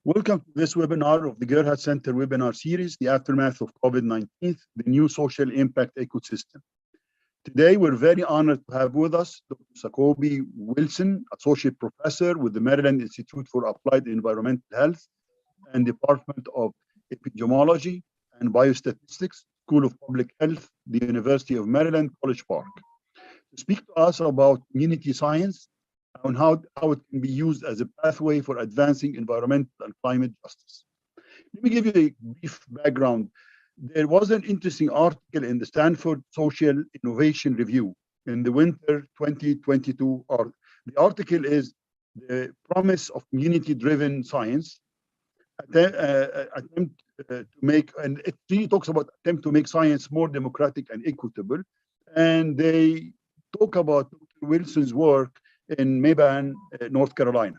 Welcome to this webinar of the Gerhardt Center webinar series, The Aftermath of COVID-19, the New Social Impact Ecosystem. Today, we're very honored to have with us Dr. Sakobi Wilson, Associate Professor with the Maryland Institute for Applied Environmental Health and Department of Epidemiology and Biostatistics, School of Public Health, the University of Maryland, College Park, to speak to us about community science and how it can be used as a pathway for advancing environmental and climate justice. Let me give you a brief background. There was an interesting article in the Stanford Social Innovation Review in the winter 2022. The article is The Promise of Community-Driven Science, attempt to make, and it really talks about attempt to make science more democratic and equitable. And they talk about Dr. Wilson's work in Mebane, North Carolina,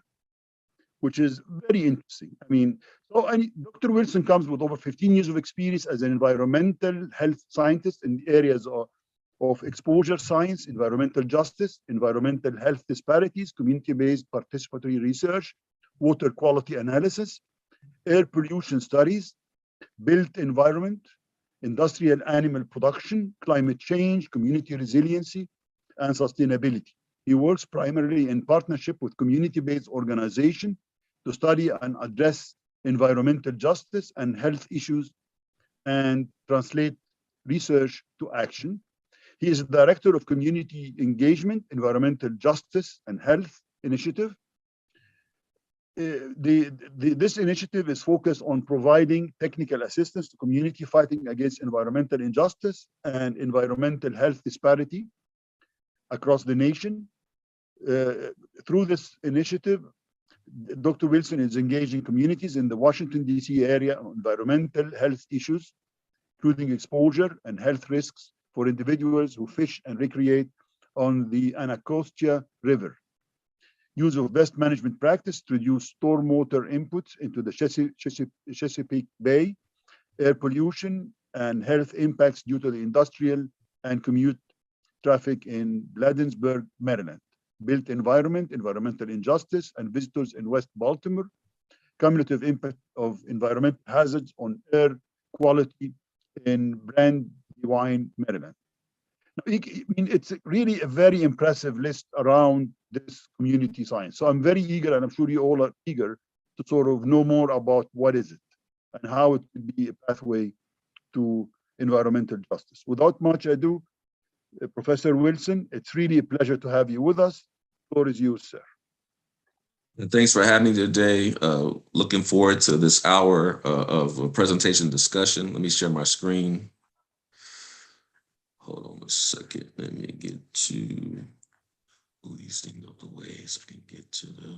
which is very interesting. I mean, Dr. Wilson comes with over 15 years of experience as an environmental health scientist in the areas of exposure science, environmental justice, environmental health disparities, community-based participatory research, water quality analysis, air pollution studies, built environment, industrial animal production, climate change, community resiliency, and sustainability. He works primarily in partnership with community-based organizations to study and address environmental justice and health issues and translate research to action. He is the Director of Community Engagement, Environmental Justice and Health Initiative. This initiative is focused on providing technical assistance to community fighting against environmental injustice and environmental health disparity across the nation. Through this initiative, Dr. Wilson is engaging communities in the Washington, D.C. area on environmental health issues, including exposure and health risks for individuals who fish and recreate on the Anacostia River, use of best management practice to reduce stormwater inputs into the Chesapeake Bay, air pollution and health impacts due to the industrial and commute traffic in Bladensburg, Maryland, built environment, environmental injustice, and visitors in West Baltimore, cumulative impact of environmental hazards on air quality in Brandywine, Maryland. Now, I mean, it's really a very impressive list around this community science. So I'm very eager, and I'm sure you all are eager to sort of know more about what is it and how it could be a pathway to environmental justice. Without much ado, Professor Wilson, it's really a pleasure to have you with us. The floor is yours, sir. Thanks for having me today. Looking forward to this hour of presentation discussion. Let me share my screen. Hold on a second. Let me get to these things out the way so I can get to the.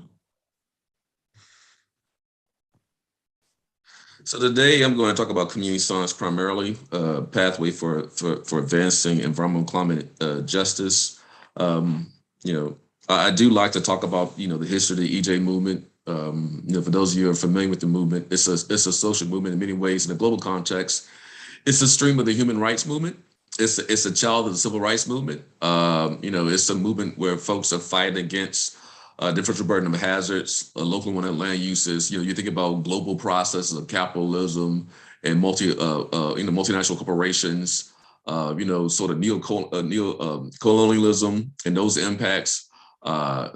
So today I'm going to talk about community science primarily, pathway for advancing environmental climate justice. I do like to talk about, the history of the EJ movement. For those of you who are familiar with the movement, it's a social movement in many ways. In a global context, it's a stream of the human rights movement. It's a child of the civil rights movement. It's a movement where folks are fighting against differential burden of hazards, local land uses. You think about global processes of capitalism and multinational corporations. Sort of neo-colonialism and those impacts.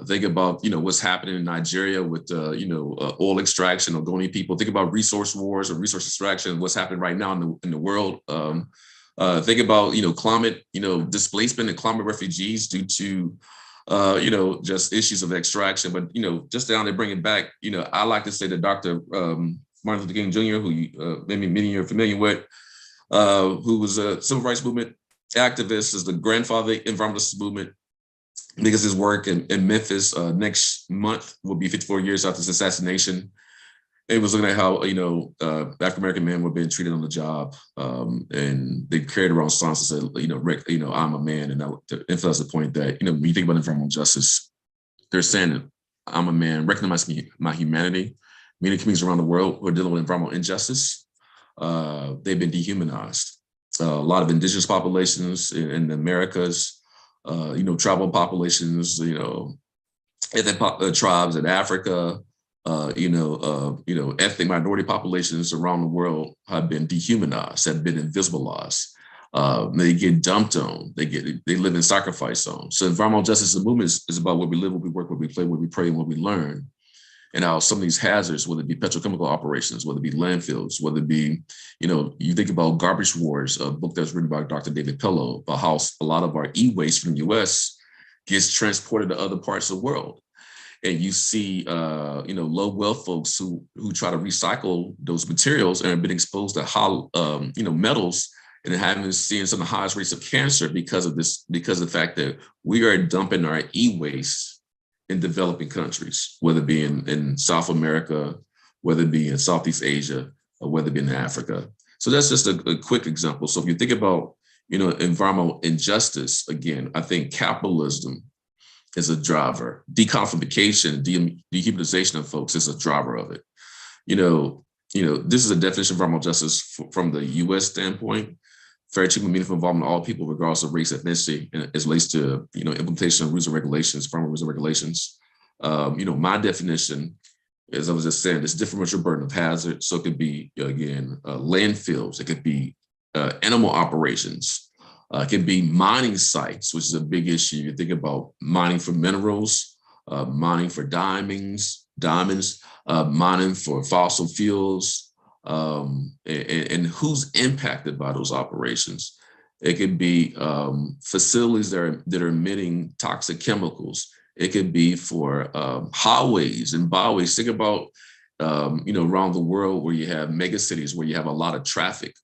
Think about think what's happening in Nigeria with oil extraction or Ogoni people. Think about resource wars or resource extraction. What's happening right now in the world. Think about climate displacement and climate refugees due to just issues of extraction, but, just down there bringing back, I like to say that Dr. Martin Luther King Jr., who maybe many of you are familiar with, who was a civil rights movement activist, is the grandfather of the environmentalist movement, because his work in Memphis next month will be 54 years after his assassination. It was looking at how, African-American men were being treated on the job, and they carried around songs that said, Rick, I'm a man. And to emphasize the point that, when you think about environmental justice, they're saying that I'm a man, recognize my humanity. Many communities around the world who are dealing with environmental injustice, they've been dehumanized. A lot of indigenous populations in the Americas, tribal populations, ethnic tribes in Africa, ethnic minority populations around the world have been dehumanized, have been invisibilized. They get dumped on. They live in sacrifice zones. So environmental justice movement is about where we live, where we work, where we play, where we pray, and where we learn. And how some of these hazards, whether it be petrochemical operations, whether it be landfills, whether it be, you think about Garbage Wars, a book that's written by Dr. David Pillow, about how a lot of our e-waste from the US gets transported to other parts of the world. And you see, low wealth folks who try to recycle those materials and have been exposed to high, metals and having seen some of the highest rates of cancer because of the fact that we are dumping our e-waste in developing countries, whether it be in South America, whether it be in Southeast Asia, or whether it be in Africa. So that's just a quick example. So if you think about, environmental injustice, again, I think capitalism is a driver. Decommodification, dehumanization of folks is a driver of it. This is a definition of environmental justice from the U.S. standpoint. Fair treatment, meaningful involvement of all people, regardless of race, ethnicity, and as relates to implementation of rules and regulations, farm rules and regulations. My definition, as I was just saying, is differential burden of hazard. So it could be landfills, it could be animal operations, it could be mining sites, which is a big issue. You think about mining for minerals, mining for diamonds, mining for fossil fuels. And who's impacted by those operations. It could be facilities that are emitting toxic chemicals. It could be for highways and byways. Think about, around the world where you have mega cities, where you have a lot of traffic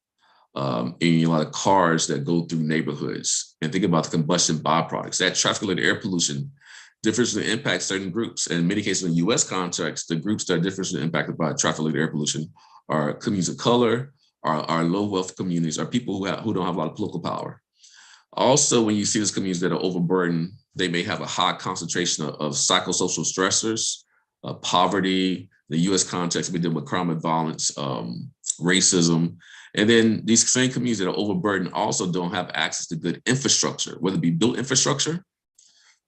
and a lot of cars that go through neighborhoods. And think about the combustion byproducts. That traffic-related air pollution differentially impacts certain groups. And in many cases, in the U.S. context, the groups that are differentially impacted by traffic-related air pollution are communities of color, are low wealth communities, are people who don't have a lot of political power. Also, when you see these communities that are overburdened, they may have a high concentration of psychosocial stressors, poverty. The U.S. context, we deal with crime and violence, racism. And then these same communities that are overburdened also don't have access to good infrastructure, whether it be built infrastructure,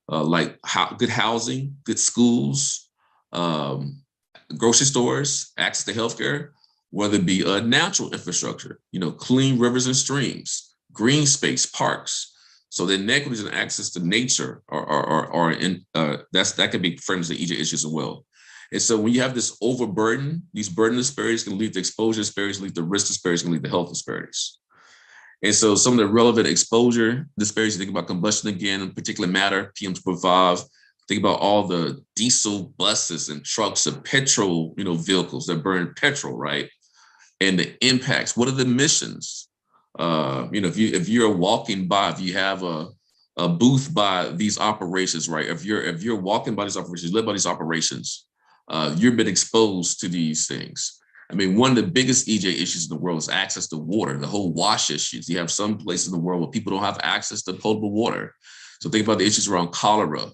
good housing, good schools, grocery stores, access to healthcare, whether it be natural infrastructure, clean rivers and streams, green space, parks. So the inequities and access to nature that can be framed as the EJ issues as well. And so when you have this overburden, these burden disparities can lead to exposure disparities, lead to risk disparities, can lead to health disparities. And so some of the relevant exposure disparities, you think about combustion again, in particular matter, PM2.5, think about all the diesel buses and trucks and petrol, vehicles that burn petrol, right? And the impacts, what are the emissions? If you're walking by, if you have a booth by these operations, right? If you're walking by these operations, you live by these operations, you've been exposed to these things. I mean, one of the biggest EJ issues in the world is access to water, the whole wash issues. You have some places in the world where people don't have access to potable water. So think about the issues around cholera,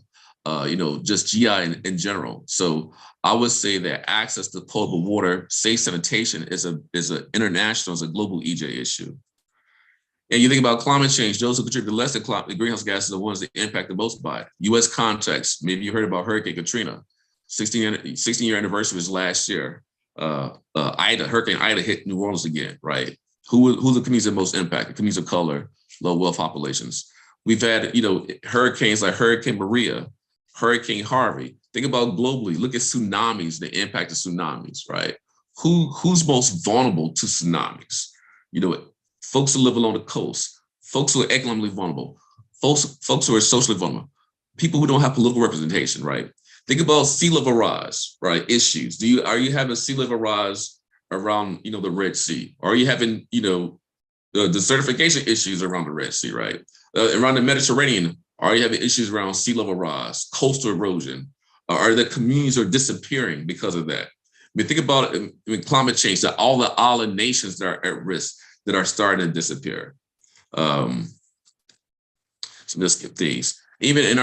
just GI in general. So I would say that access to potable water, safe sanitation is a global EJ issue. And you think about climate change, those who contribute less to the greenhouse gases are the ones that impact the most by it. U.S. context, maybe you heard about Hurricane Katrina. 16-year anniversary was last year. Hurricane Ida hit New Orleans again, right? Who are the communities that most impacted? Communities of color, low wealth populations. We've had, hurricanes like Hurricane Maria, Hurricane Harvey. Think about globally, look at tsunamis, the impact of tsunamis, right? Who's most vulnerable to tsunamis? Folks who live along the coast, folks who are economically vulnerable, folks who are socially vulnerable, people who don't have political representation, right? Think about sea level rise, right? Issues. Are you having sea level rise around, the Red Sea? Or are you having, the desertification issues around the Red Sea, right? Around the Mediterranean, are you having issues around sea level rise, coastal erosion? Are the communities are disappearing because of that? I mean, think about it in climate change, that all the island nations that are at risk that are starting to disappear. So let's skip these. Even in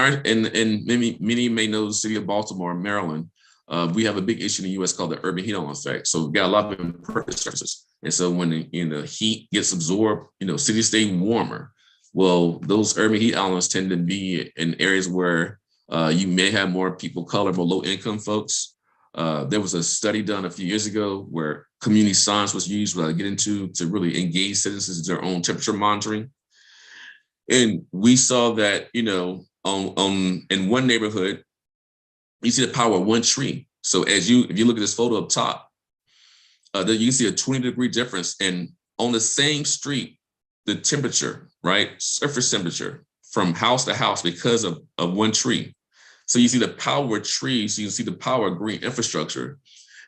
many may know the city of Baltimore, Maryland, we have a big issue in the U.S. called the urban heat island effect. So we've got a lot of impervious surfaces. And so when the heat gets absorbed, cities stay warmer. Well, those urban heat islands tend to be in areas where you may have more people of color, more low income folks. There was a study done a few years ago where community science was used, what I get into, to really engage citizens in their own temperature monitoring. And we saw that, you know, in one neighborhood, you see the power of one tree. So if you look at this photo up top, you can see a 20-degree difference. And on the same street, the temperature, right, surface temperature from house to house because of one tree. So you see the power of trees, you can see the power of green infrastructure.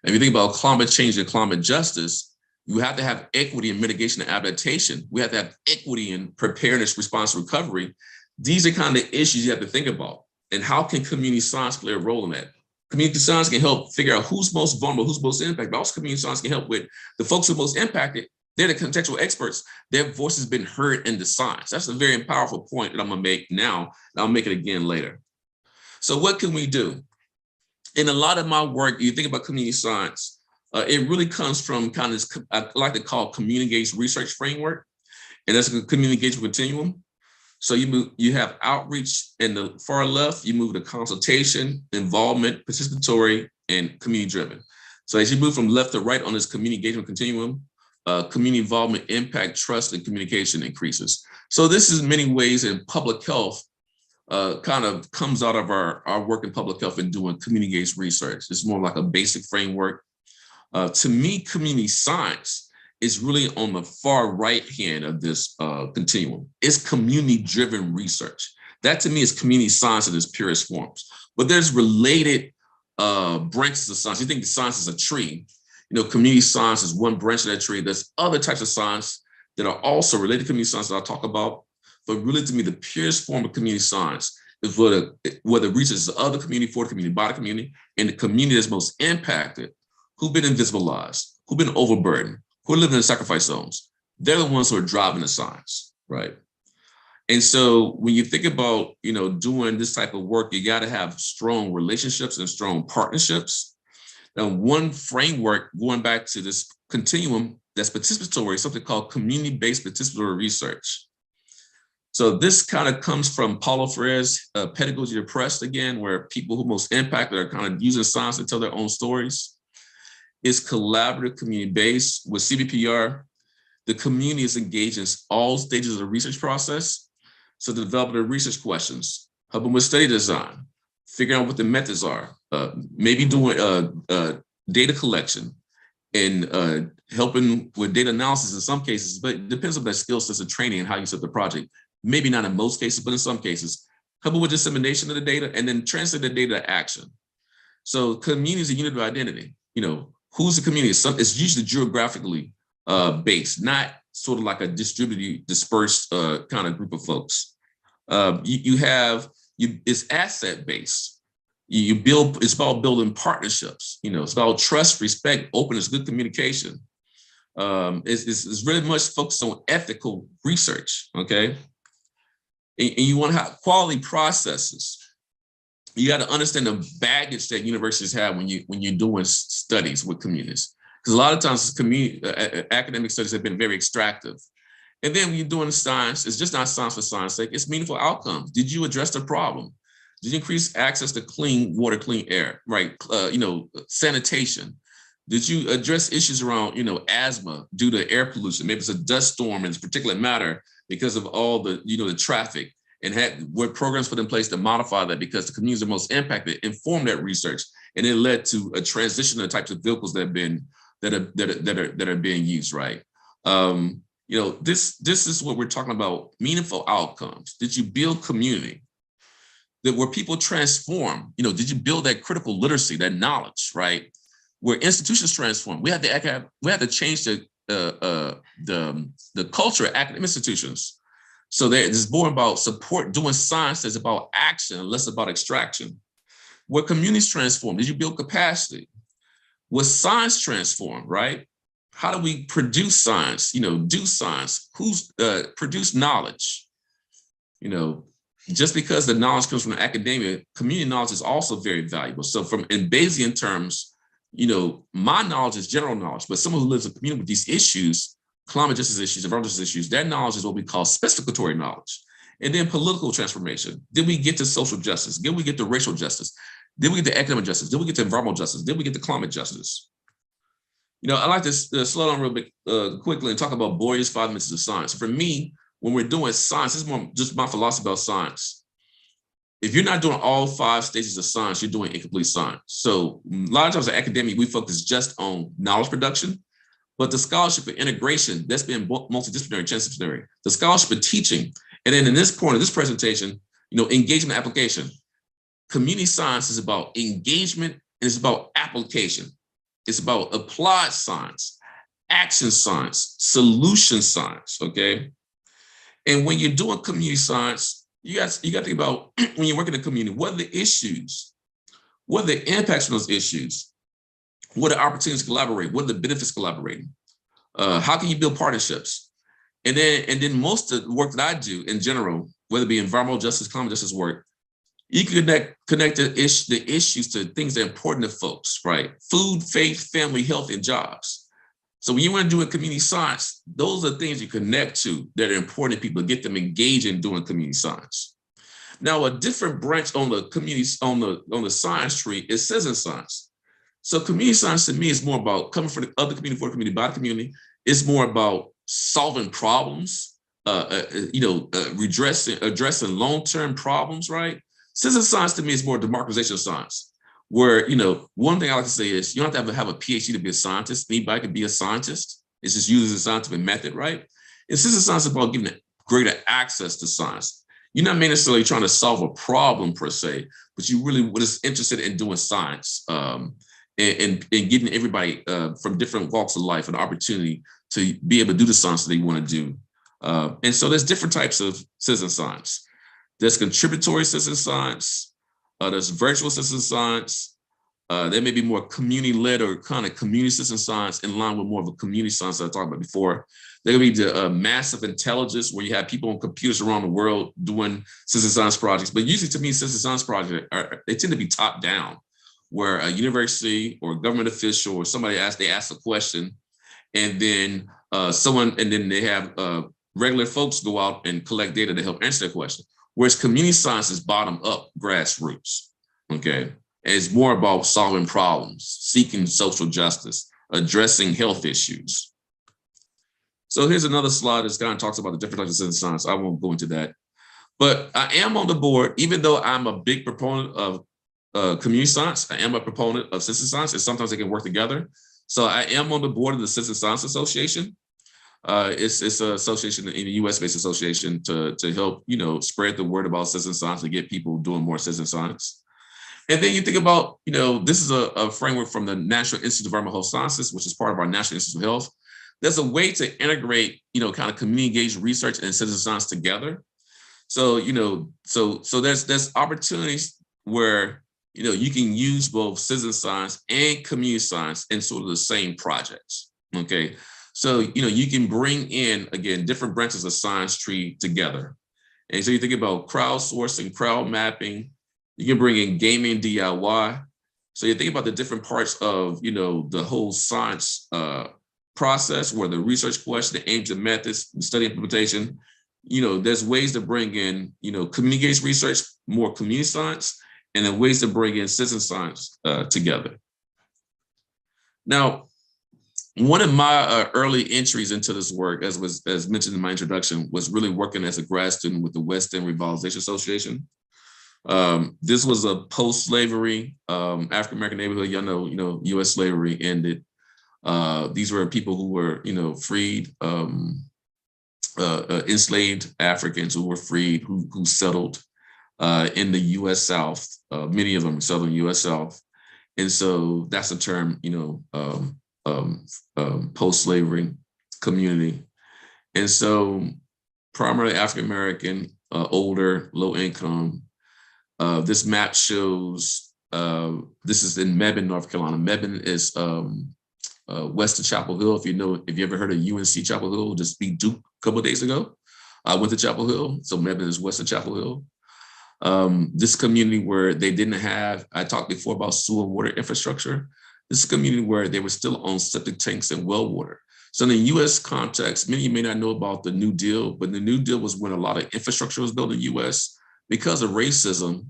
And if you think about climate change and climate justice, you have to have equity in mitigation and adaptation. We have to have equity in preparedness, response, recovery. These are kind of issues you have to think about. And how can community science play a role in that? Community science can help figure out who's most vulnerable, who's most impacted, but also community science can help with the folks who are most impacted. They're the contextual experts. Their voice has been heard in the science. That's a very powerful point that I'm gonna make now, and I'll make it again later. So what can we do? In a lot of my work, you think about community science, it really comes from kind of this, I like to call community-based research framework, and that's a communication continuum. So you have outreach in the far left, you move to consultation, involvement, participatory, and community-driven. So as you move from left to right on this community engagement continuum, community involvement, impact, trust, and communication increases. So this is in many ways in public health, kind of comes out of our work in public health and doing community-based research. It's more like a basic framework. To me, community science is really on the far right hand of this continuum. It's community-driven research. That to me is community science in its purest forms. But there's related branches of science. You think science is a tree. You know, community science is one branch of that tree. There's other types of science that are also related to community science that I'll talk about. But really, to me, the purest form of community science is where the research is of the community, for the community, by the community, and the community that's most impacted, who've been invisibilized, who've been overburdened, who are living in sacrifice zones. They're the ones who are driving the science, right? And so when you think about, you know, doing this type of work, you got to have strong relationships and strong partnerships. And one framework, going back to this continuum that's participatory, something called community-based participatory research. So this kind of comes from Paulo Freire's Pedagogy of Trust, again, where people who are most impacted are kind of using science to tell their own stories. It's collaborative, community-based. With CBPR, the community is engaged in all stages of the research process. So developing the research questions, helping with study design, figuring out what the methods are, maybe doing data collection, and helping with data analysis in some cases, but it depends on their skill sets and training and how you set the project. Maybe not in most cases, but in some cases, helping with dissemination of the data and then translate the data to action. So community is a unit of identity. You know, who's the community? It's usually geographically based, not sort of like a distributed, dispersed kind of group of folks. It's asset based. You build, it's about building partnerships. You know, it's about trust, respect, openness, good communication. It's really much focused on ethical research, okay? And you want to have quality processes. You got to understand the baggage that universities have when you're doing studies with communities. Because a lot of times academic studies have been very extractive. And then when you're doing science, it's just not science for science sake, it's meaningful outcomes. Did you address the problem? Did you increase access to clean water, clean air, right? Sanitation. Did you address issues around, asthma due to air pollution? Maybe it's a dust storm in this particular matter because of all the, the traffic, and were programs put in place to modify that because the communities are most impacted, informed that research, and it led to a transition of the types of vehicles that are being used, right? This is what we're talking about, meaningful outcomes. Did you build community? Where people transform, did you build that critical literacy, that knowledge, right? Where institutions transform, we have to change the culture of academic institutions. So it's more about support, doing science that's about action, less about extraction. Where communities transform, did you build capacity? Was science transformed, right? How do we produce science, do science? Who's produce knowledge? Just because the knowledge comes from the academia, community knowledge is also very valuable. So in Bayesian terms, my knowledge is general knowledge, but someone who lives in a community with these issues, climate justice issues, environmental justice issues, their knowledge is what we call specificatory knowledge. And then political transformation. Did we get to social justice? Did we get to racial justice? Then we get to economic justice. Then we get to environmental justice. Then we get to climate justice. I like to slow down real bit quickly and talk about Boyer's 5 dimensions of science. For me, when we're doing science, this is more just my philosophy about science. If you're not doing all 5 stages of science, you're doing incomplete science. So a lot of times in academia, we focus just on knowledge production, but the scholarship for integration, that's been multidisciplinary, transdisciplinary. The scholarship of teaching, and then in this point of this presentation, engagement application. Community science is about engagement and it's about application. It's about applied science, action science, solution science, okay? And when you're doing community science, you got to think about when you're working in the community, what are the issues? What are the impacts of those issues? What are opportunities to collaborate? What are the benefits of collaborating? How can you build partnerships? And then most of the work that I do in general, whether it be environmental justice, climate justice work, you can connect the issues to things that are important to folks, right? Food, faith, family, health, and jobs. So when you want to do a community science, those are things you connect to that are important to people, get them engaged in doing community science. Now, a different branch on the community, on the science tree is citizen science. So community science to me is more about coming from the other community, for the community, by the community. It's more about solving problems, addressing long-term problems, right? Citizen science to me is more democratization of science, where, one thing I like to say is you don't have to have a PhD to be a scientist. Anybody can be a scientist. It's just using a scientific method, right? And citizen science is about giving greater access to science. You're not necessarily trying to solve a problem per se, but you really were just interested in doing science and giving everybody from different walks of life an opportunity to be able to do the science that they want to do. And so there's different types of citizen science. There's contributory citizen science. There's virtual citizen science. There may be more community-led or kind of community citizen science in line with more of a community science that I talked about before. There could be the massive intelligence where you have people on computers around the world doing citizen science projects. But usually to me, citizen science projects, they tend to be top down, where a university or a government official or somebody asks a question, and then they have regular folks go out and collect data to help answer that question. Whereas community science is bottom up, grassroots, okay? And it's more about solving problems, seeking social justice, addressing health issues. So here's another slide that kind of talks about the different types of citizen science. I won't go into that. But I am on the board, even though I'm a big proponent of community science, I am a proponent of citizen science, and sometimes they can work together. So I am on the board of the Citizen Science Association. It's an association, in a US-based association to help, spread the word about citizen science and get people doing more citizen science. And then you think about, this is a framework from the National Institute of Environmental Health Sciences, which is part of our National Institute of Health. There's a way to integrate, kind of community engaged research and citizen science together. So, so there's opportunities where, you can use both citizen science and community science in sort of the same projects, okay? So, you can bring in, again, different branches of science tree together. And so you think about crowdsourcing, crowd mapping, you can bring in gaming DIY. So you think about the different parts of, the whole science process, where the research question, the aims and methods, the study implementation, there's ways to bring in, community-based research, more community science, and then ways to bring in citizen science together. Now, one of my early entries into this work, as mentioned in my introduction, was really working as a grad student with the West End Revitalization Association. This was a post-slavery African-American neighborhood. Y'all know, U.S. slavery ended. These were people who were, freed, enslaved Africans who were freed, who settled in the U.S. South. Many of them settled in the U.S. South, and so that's the term, post-slavery community. And so primarily African-American, older, low income. This map shows, this is in Mebane, North Carolina. Mebane is west of Chapel Hill. If you ever heard of UNC Chapel Hill, just beat Duke a couple of days ago. I went to Chapel Hill, so Mebane is west of Chapel Hill. This community where they didn't have, I talked before about sewer water infrastructure. This is a community where they were still on septic tanks and well water. So in the US context, many of you may not know about the New Deal, but the New Deal was when a lot of infrastructure was built in the US. Because of racism,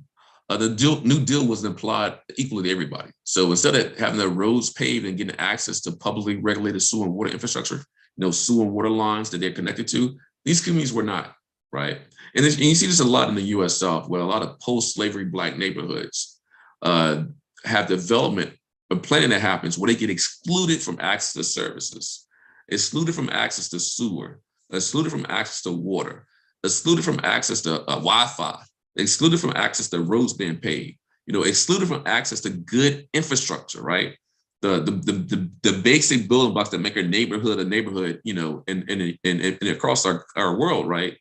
The New Deal was applied equally to everybody. So instead of having the roads paved and getting access to publicly regulated sewer and water infrastructure, sewer and water lines that they're connected to, these communities were not, right? And you see this a lot in the U.S. South, where a lot of post-slavery Black neighborhoods have development or planning that happens where they get excluded from access to services, excluded from access to sewer, excluded from access to water, excluded from access to Wi-Fi, excluded from access to roads being paved, excluded from access to good infrastructure, right? The basic building blocks that make a neighborhood, and across our world, right?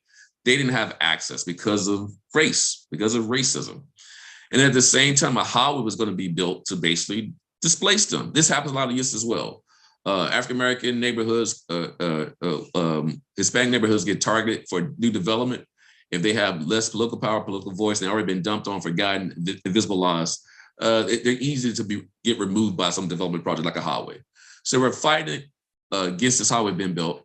They didn't have access because of race, because of racism. And at the same time, a highway was going to be built to basically displace them. This happens a lot of years as well. African-American neighborhoods, Hispanic neighborhoods get targeted for new development. If they have less political power, political voice, and already been dumped on, forgotten, invisibilized, they're easy to get removed by some development project like a highway. So we're fighting against this highway being built.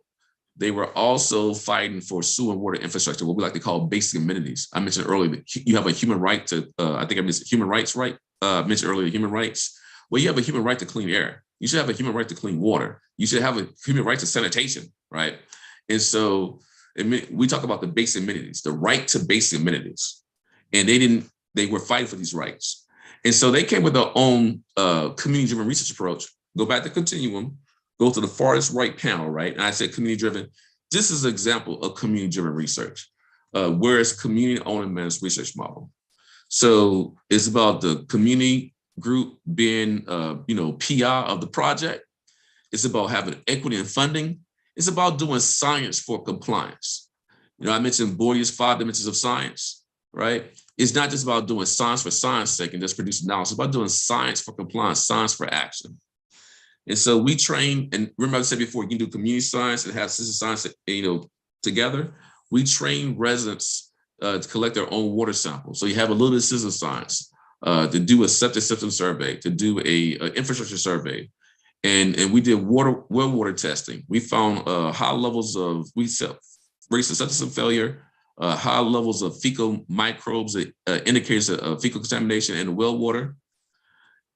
They were also fighting for sewer and water infrastructure, what we like to call basic amenities. I mentioned earlier that you have a human right to, I think I mentioned human rights, right? Mentioned earlier human rights. Well, you have a human right to clean air. You should have a human right to clean water. You should have a human right to sanitation, right? And so we talk about the basic amenities, the right to basic amenities. And they were fighting for these rights. And so they came with their own community-driven research approach. Go back to continuum, go to the farthest right panel, right? And I said community-driven. This is an example of community-driven research, where it's community-owned and managed research model. So it's about the community group being, PI of the project. It's about having equity and funding. It's about doing science for compliance. I mentioned Boyer's 5 dimensions of science, right? It's not just about doing science for science sake and just producing knowledge. It's about doing science for compliance, science for action. And so we train, and remember I said before, you can do community science and have citizen science, together. We train residents to collect their own water samples. So you have a little bit of citizen science, to do a septic system survey, to do a infrastructure survey. And we did well water testing. We found high levels of rates of septic system failure, high levels of fecal microbes, indicators of fecal contamination in the well water.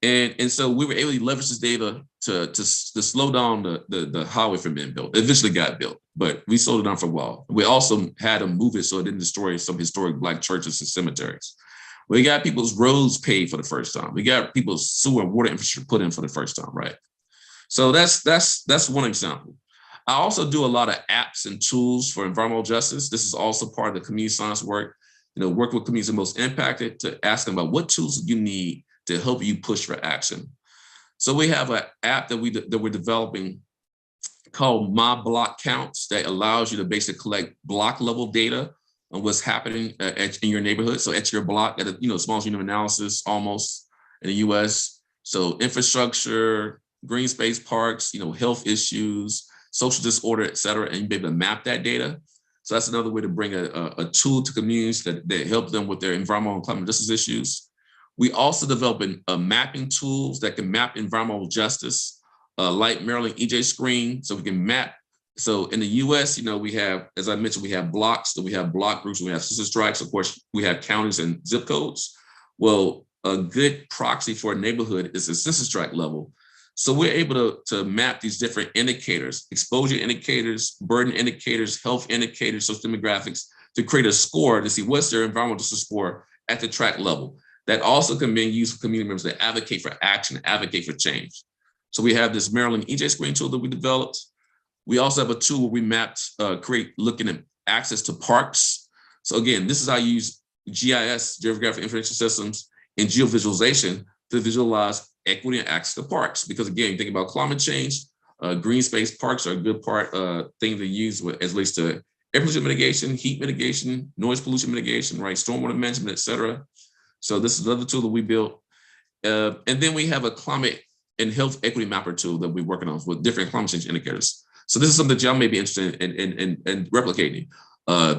And so we were able to leverage this data to slow down the highway from being built. It eventually got built, but we slowed it down for a while. We also had to move it so it didn't destroy some historic Black churches and cemeteries. We got people's roads paved for the first time. We got people's sewer and water infrastructure put in for the first time, right? So that's one example. I also do a lot of apps and tools for environmental justice. This is also part of the community science work. Work with communities most impacted to ask them about what tools you need to help you push for action. So we have an app that we're developing called My Block Counts that allows you to basically collect block level data on what's happening in your neighborhood. So at your block, at a smallest unit of analysis almost in the US. So infrastructure, green space parks, health issues, social disorder, et cetera, and you'll be able to map that data. So that's another way to bring a tool to communities that help them with their environmental and climate justice issues. We also developing mapping tools that can map environmental justice, like Maryland EJ Screen, so we can map. So in the US, we have, as I mentioned, we have blocks, so we have block groups, we have citizen strikes, of course, we have counties and zip codes. Well, a good proxy for a neighborhood is a census tract level. So we're able to map these different indicators, exposure indicators, burden indicators, health indicators, social demographics, to create a score to see what's their environmental justice score at the tract level. That also can be used for community members that advocate for action, advocate for change. So we have this Maryland EJ Screen tool that we developed. We also have a tool where we mapped, looking at access to parks. So again, this is how you use GIS, Geographic Information Systems, and geovisualization to visualize equity and access to parks. Because again, you think about climate change, green space parks are a good thing to use as relates to air pollution mitigation, heat mitigation, noise pollution mitigation, right? Stormwater management, et cetera. So this is another tool that we built. And then we have a climate and health equity mapper tool that we're working on with different climate change indicators. So this is something that y'all may be interested in replicating.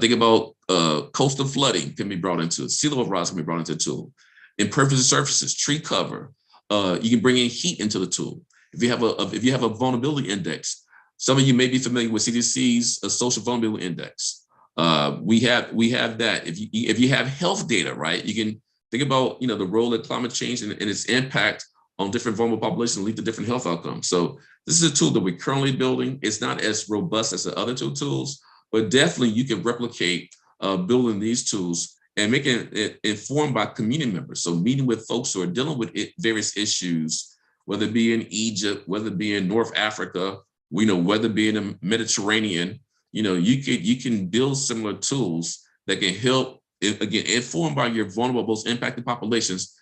Think about coastal flooding can be brought into, sea level rise can be brought into the tool. Impervious surfaces, tree cover. You can bring in heat into the tool. If you have a vulnerability index, some of you may be familiar with CDC's social vulnerability index. We have that. If you have health data, right, you can Think about, the role of climate change and its impact on different vulnerable populations lead to different health outcomes. So this is a tool that we're currently building. It's not as robust as the other two tools, but definitely you can replicate building these tools and making it informed by community members. So meeting with folks who are dealing with various issues, whether it be in Egypt, whether it be in North Africa, whether it be in the Mediterranean, you can build similar tools that can help, again, informed by your vulnerable, most impacted populations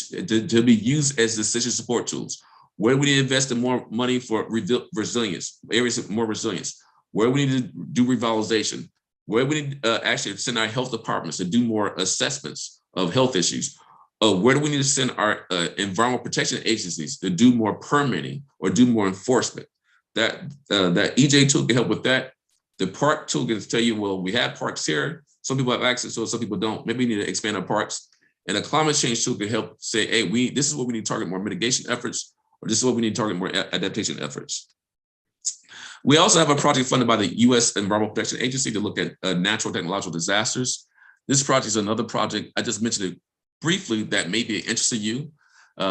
to be used as decision support tools. Where we need to invest in more money for resilience, areas of more resilience, where we need to do revitalization, where we need to actually send our health departments to do more assessments of health issues. Where do we need to send our environmental protection agencies to do more permitting or do more enforcement? That EJ tool can help with that. The park tool can tell you, well, we have parks here. Some people have access to it, some people don't. Maybe we need to expand our parks. And a climate change tool can help say, hey, this is what we need to target more mitigation efforts, or this is what we need to target more adaptation efforts. We also have a project funded by the U.S. Environmental Protection Agency to look at natural technological disasters. This project is another project, I just mentioned it briefly, that may be of interest to you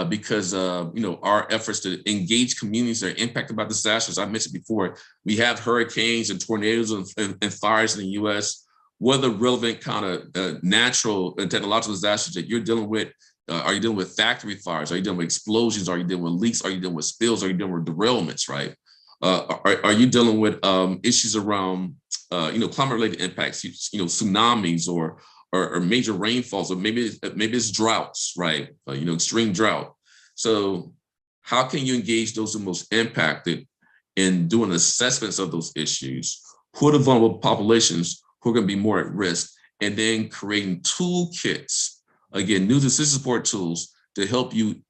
because our efforts to engage communities that are impacted by disasters. I mentioned before, we have hurricanes and tornadoes and fires in the U.S. What are the relevant kind of natural and technological disasters that you're dealing with? Are you dealing with factory fires? Are you dealing with explosions? Are you dealing with leaks? Are you dealing with spills? Are you dealing with derailments, right? Are you dealing with issues around, climate-related impacts, tsunamis or major rainfalls, or maybe it's droughts, right? Extreme drought. So how can you engage those who are most impacted in doing assessments of those issues? Who are the vulnerable populations who are going to be more at risk? And then creating toolkits, again, new decision support tools to help you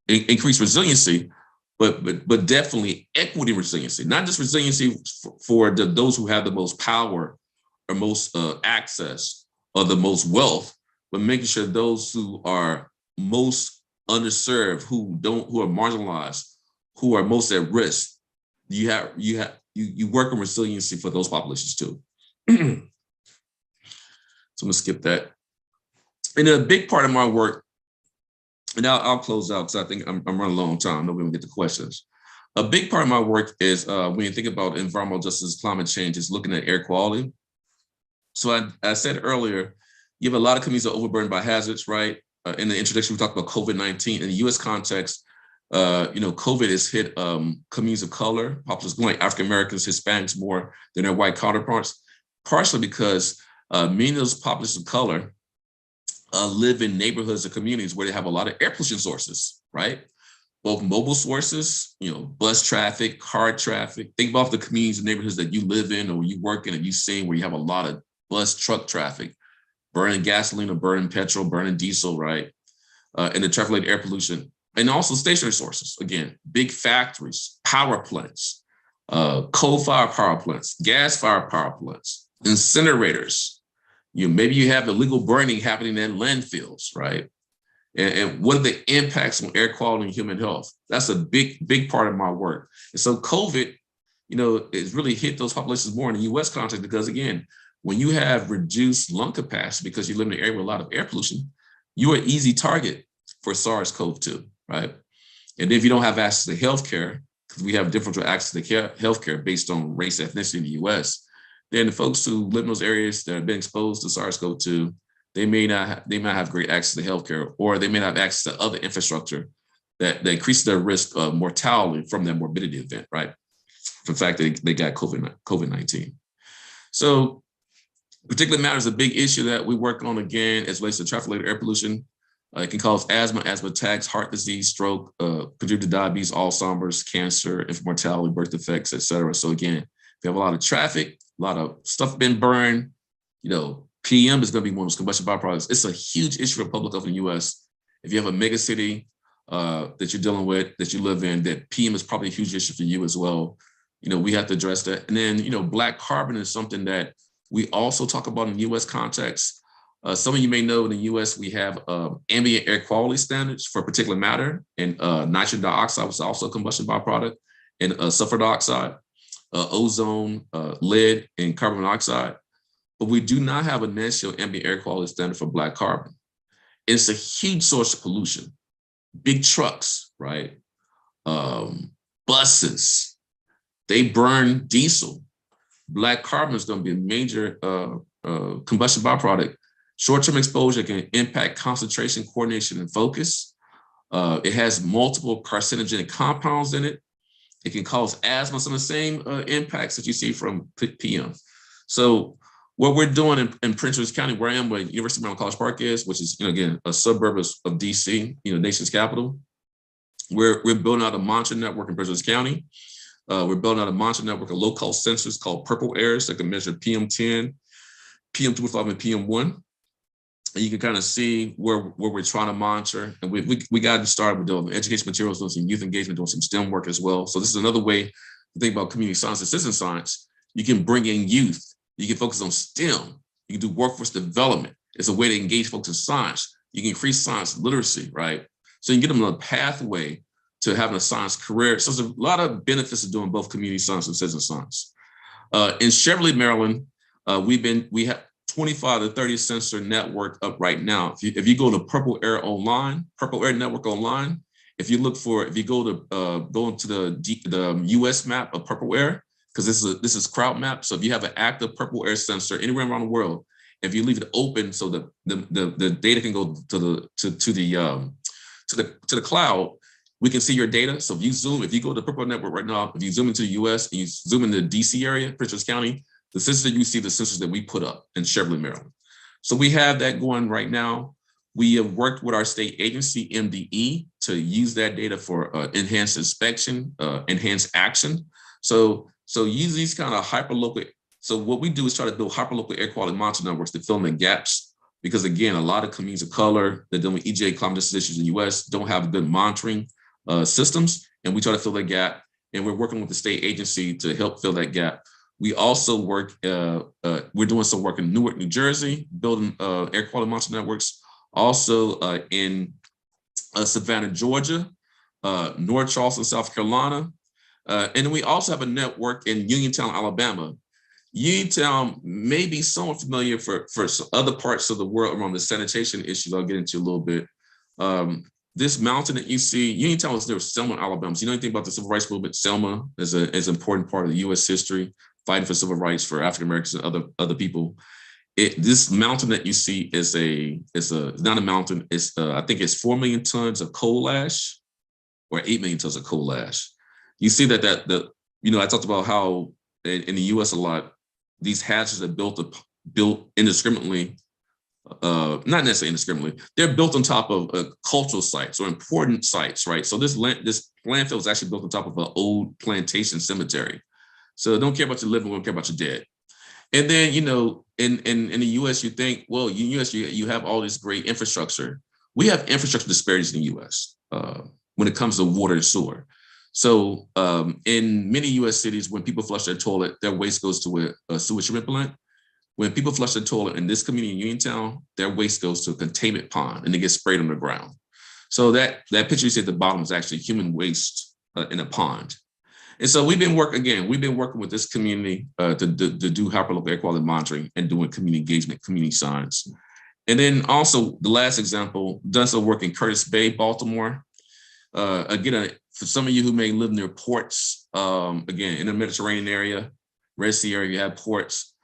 increase resiliency, but definitely equity resiliency, not just resiliency for those who have the most power or most access or the most wealth, but making sure those who are most underserved, who are marginalized, who are most at risk, you work on resiliency for those populations too. So I'm gonna skip that. And a big part of my work, and I'll close out because I think I'm running low on time. Nobody will get to questions. A big part of my work is when you think about environmental justice, climate change, is looking at air quality. So I said earlier, you have a lot of communities that are overburdened by hazards, right? In the introduction, we talked about COVID-19. In the U.S. context, COVID has hit communities of color, populations like African Americans, Hispanics more than their white counterparts, partially because many of those populations of color live in neighborhoods or communities where they have a lot of air pollution sources, right? Both mobile sources, bus traffic, car traffic. Think about the communities and neighborhoods that you live in or you work in and you've seen where you have a lot of bus truck traffic, burning gasoline or burning petrol, burning diesel, right? And the traffic-related air pollution. And also stationary sources, again, big factories, power plants, coal-fired power plants, gas-fired power plants, incinerators. Maybe you have illegal burning happening in landfills, right? And what are the impacts on air quality and human health? That's a big part of my work. And so COVID, it's really hit those populations more in the U.S. context because, again, when you have reduced lung capacity because you live in an area with a lot of air pollution, you're an easy target for SARS-CoV-2, right? And if you don't have access to healthcare, because we have differential access to healthcare based on race, ethnicity in the U.S., then the folks who live in those areas that have been exposed to SARS-CoV-2, they might have great access to healthcare, or they may not have access to other infrastructure that increases their risk of mortality from that morbidity event, right? For the fact that they got COVID-19. So particulate matter is a big issue that we work on, again, as relates to traffic-related air pollution. It can cause asthma attacks, heart disease, stroke, contribute to diabetes, Alzheimer's, cancer, infant mortality, birth defects, et cetera. So again, if you have a lot of traffic, a lot of stuff been burned, PM is going to be one of those combustion byproducts. It's a huge issue for public health in the U.S. If you have a mega city that you're dealing with, that you live in, that PM is probably a huge issue for you as well. We have to address that. And then, black carbon is something that we also talk about in the U.S. context. Some of you may know in the U.S. we have ambient air quality standards for particulate matter, and nitrogen dioxide was also a combustion byproduct, and sulfur dioxide, ozone, lead, and carbon monoxide. But we do not have a national ambient air quality standard for black carbon. It's a huge source of pollution. Big trucks, right? Buses, they burn diesel. Black carbon is going to be a major combustion byproduct. Short-term exposure can impact concentration, coordination, and focus. It has multiple carcinogenic compounds in it. It can cause asthma, some of the same impacts that you see from PM. So what we're doing in Prince George's County, where I am, where University of Maryland College Park is, which is, again, a suburb of DC, nation's capital, we're building out a monitoring network in Prince George's County. We're building out a monitoring network of low-cost sensors called purple airs that can measure PM10, PM2.5, and PM1. And you can kind of see where we're trying to monitor. And we got to start with doing education materials, doing some youth engagement, doing some STEM work as well. So this is another way to think about community science and citizen science. You can bring in youth. You can focus on STEM. You can do workforce development. It's a way to engage folks in science. You can increase science literacy, right? So you can get them on a pathway to having a science career. So there's a lot of benefits of doing both community science and citizen science. In Cheverly, Maryland, we have 25 to 30 sensor network up right now. If you go to Purple Air Online, Purple Air Network Online, if you go into the US map of Purple Air, because this is crowd map. So if you have an active Purple Air sensor anywhere around the world, if you leave it open so the data can go to the cloud, we can see your data. So if you go to the Purple Network right now, if you zoom into the US and you zoom into the DC area, Prince George's County, the sensors that you see, the sensors that we put up in Cheverly, Maryland. So we have that going right now. We have worked with our state agency, MDE, to use that data for enhanced inspection, enhanced action. So use these kind of hyperlocal. So what we do is try to build hyperlocal air quality monitoring networks to fill in the gaps. Because again, a lot of communities of color that deal with EJ climate justice issues in the US don't have good monitoring systems. And we try to fill that gap. And we're working with the state agency to help fill that gap. We also work, we're doing some work in Newark, New Jersey, building air quality monitoring networks. Also in Savannah, Georgia, North Charleston, South Carolina. And we also have a network in Uniontown, Alabama. Uniontown may be somewhat familiar for other parts of the world around the sanitation issues I'll get into a little bit. This mountain that you see, Uniontown was near Selma, Alabama. So you know anything about the civil rights movement? Selma is an important part of the US history, fighting for civil rights for African Americans and other people. This mountain that you see is not a mountain. It's I think it's 4 million tons of coal ash, or 8 million tons of coal ash. You see that I talked about how in the US a lot, these hazards are built indiscriminately, not necessarily indiscriminately. They're built on top of cultural sites or important sites, right? So this landfill is actually built on top of an old plantation cemetery. So don't care about your living, don't care about your dead. And then, in the US, you think, well, in the US, you have all this great infrastructure. We have infrastructure disparities in the US when it comes to water and sewer. So in many US cities, when people flush their toilet, their waste goes to a sewage treatment plant. When people flush their toilet in this community in Uniontown, their waste goes to a containment pond and it gets sprayed on the ground. So that picture you see at the bottom is actually human waste in a pond. And so we've been working with this community to do hyperlocal air quality monitoring and doing community engagement, community science. And then also the last example, done some work in Curtis Bay, Baltimore. Again, for some of you who may live near ports, again, in the Mediterranean area, Red Sea area, you have ports.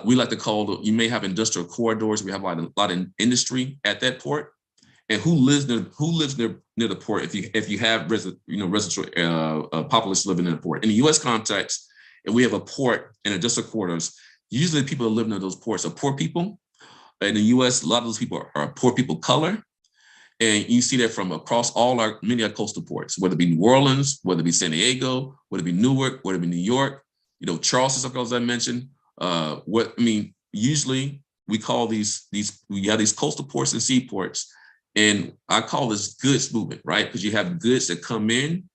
We like to call you may have industrial corridors. We have a lot of industry at that port. And who lives near the port if you have residential populace living in the port? In the US context, if we have a port and industrial corridors, usually people who live near those ports are poor people. In the US, a lot of those people are poor people of color. And you see that from across many of our coastal ports, whether it be New Orleans, whether it be San Diego, whether it be Newark, whether it be New York, Charleston, as I mentioned. Usually we call we have these coastal ports and seaports, and I call this goods movement, right? Because you have goods that come in,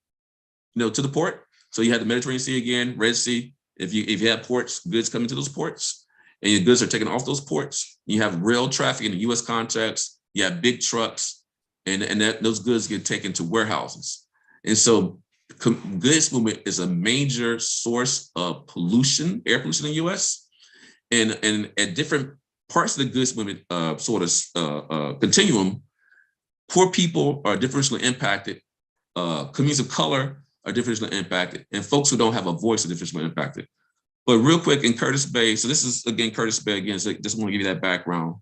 to the port. So you have the Mediterranean Sea again, Red Sea. If you have ports, goods come into those ports, and your goods are taken off those ports. You have rail traffic in the U.S. context. You have big trucks. And those goods get taken to warehouses. And so goods movement is a major source of pollution, air pollution in the US. And at different parts of the goods movement continuum, Poor people are differentially impacted. Communities of color are differentially impacted. And folks who don't have a voice are differentially impacted. But real quick, in Curtis Bay, so this is, again, Curtis Bay again, so just want to give you that background.